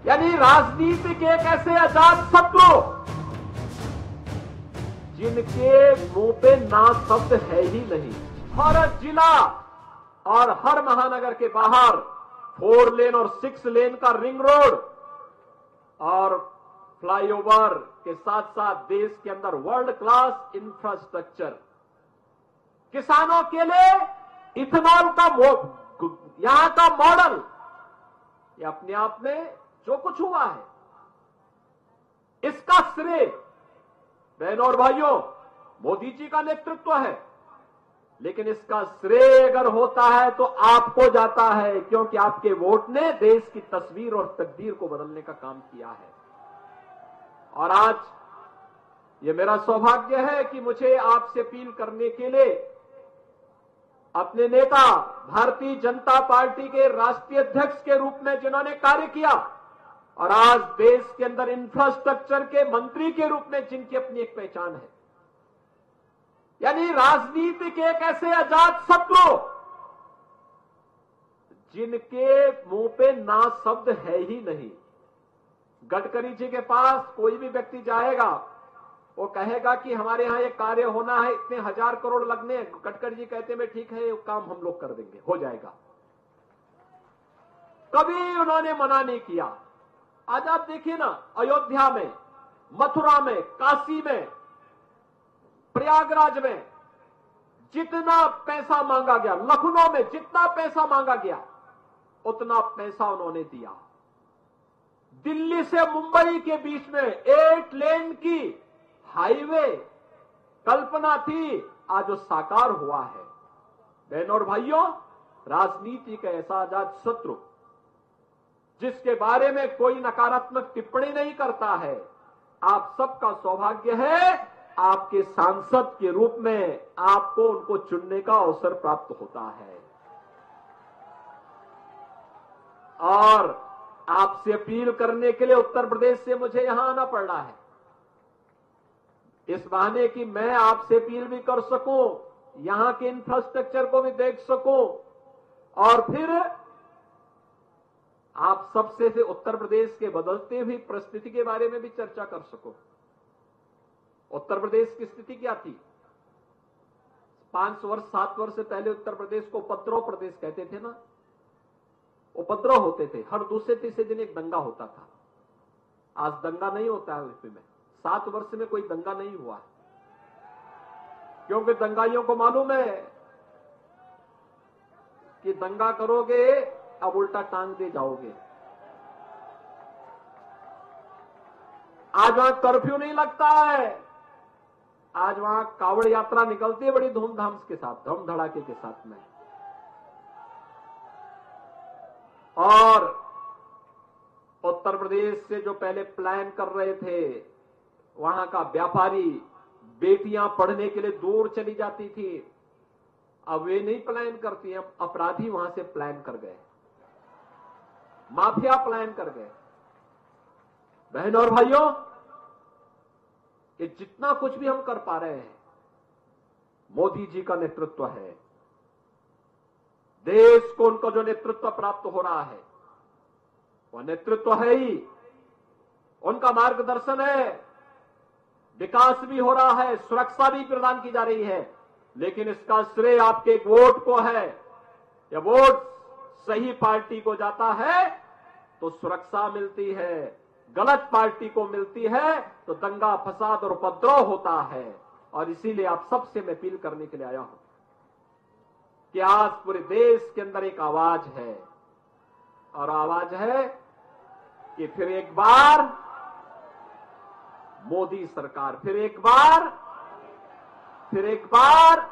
यानी राजनीति के एक ऐसे अजात शत्रु जिनके मुंह पे ना शब्द है ही नहीं। हर जिला और हर महानगर के बाहर 4 लेन और 6 लेन का रिंग रोड और फ्लाईओवर के साथ साथ देश के अंदर वर्ल्ड क्लास इंफ्रास्ट्रक्चर, किसानों के लिए इथेनॉल का यहां का मॉडल, ये अपने आप में जो कुछ हुआ है इसका श्रेय बहनों और भाइयों मोदी जी का नेतृत्व है। लेकिन इसका श्रेय अगर होता है तो आपको जाता है, क्योंकि आपके वोट ने देश की तस्वीर और तकदीर को बदलने का काम किया है। और आज ये मेरा सौभाग्य है कि मुझे आपसे अपील करने के लिए अपने नेता भारतीय जनता पार्टी के राष्ट्रीय अध्यक्ष के रूप में जिन्होंने कार्य किया और आज देश के अंदर इंफ्रास्ट्रक्चर के मंत्री के रूप में जिनकी अपनी एक पहचान है, यानी राजनीति के एक ऐसे अजात शत्रु जिनके मुंह पे ना शब्द है ही नहीं। गडकरी जी के पास कोई भी व्यक्ति जाएगा, वो कहेगा कि हमारे यहां ये कार्य होना है, इतने 1000 करोड़ लगने हैं। गडकरी जी कहते हैं ठीक है, ये काम हम लोग कर देंगे, हो जाएगा। कभी उन्होंने मना नहीं किया। आज आप देखिए ना, अयोध्या में, मथुरा में, काशी में, प्रयागराज में जितना पैसा मांगा गया, लखनऊ में जितना पैसा मांगा गया उतना पैसा उन्होंने दिया। दिल्ली से मुंबई के बीच में 8 लेन की हाईवे कल्पना थी, आज वो साकार हुआ है। बहनों और भाइयों, राजनीति का ऐसा आजाद शत्रु जिसके बारे में कोई नकारात्मक टिप्पणी नहीं करता है, आप सबका सौभाग्य है आपके सांसद के रूप में आपको उनको चुनने का अवसर प्राप्त होता है। और आपसे अपील करने के लिए उत्तर प्रदेश से मुझे यहां आना पड़ रहा है, इस बहाने कि मैं आपसे अपील भी कर सकूं, यहां के इंफ्रास्ट्रक्चर को भी देख सकूं और फिर आप सबसे से उत्तर प्रदेश के बदलते हुई परिस्थिति के बारे में भी चर्चा कर सकूं। उत्तर प्रदेश की स्थिति क्या थी? 5 वर्ष 7 वर्ष से पहले उत्तर प्रदेश को उपद्रव प्रदेश कहते थे ना, उपद्रव होते थे, हर दूसरे तीसरे दिन एक दंगा होता था। आज दंगा नहीं होता है यूपी में, 7 वर्ष में कोई दंगा नहीं हुआ, क्योंकि दंगाइयों को मालूम है कि दंगा करोगे अब उल्टा टांग दे जाओगे। आज वहां कर्फ्यू नहीं लगता है, आज वहां कावड़ यात्रा निकलती है बड़ी धूमधाम के साथ, धम धड़ाके के साथ में। और उत्तर प्रदेश से जो पहले प्लान कर रहे थे, वहां का व्यापारी, बेटियां पढ़ने के लिए दूर चली जाती थी, अब वे नहीं प्लान करती हैं, अपराधी वहां से प्लान कर गए, माफिया प्लान कर गए। बहनों और भाइयों, ये जितना कुछ भी हम कर पा रहे हैं मोदी जी का नेतृत्व है। देश को उनको जो नेतृत्व प्राप्त हो रहा है वह नेतृत्व है ही, उनका मार्गदर्शन है, विकास भी हो रहा है, सुरक्षा भी प्रदान की जा रही है। लेकिन इसका श्रेय आपके वोट को है। यह वोट सही पार्टी को जाता है तो सुरक्षा मिलती है, गलत पार्टी को मिलती है तो दंगा फसाद और उपद्रव होता है। और इसीलिए आप सबसे मैं अपील करने के लिए आया हूं कि आज पूरे देश के अंदर एक आवाज है, और आवाज है कि फिर एक बार मोदी सरकार, फिर एक बार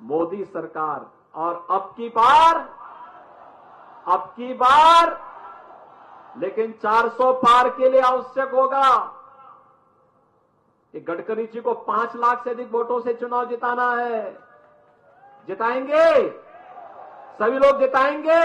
मोदी सरकार। और अब की बार लेकिन 400 पार के लिए आवश्यक होगा कि गडकरी जी को 5 लाख से अधिक वोटों से चुनाव जिताना है। जिताएंगे, सभी लोग जिताएंगे।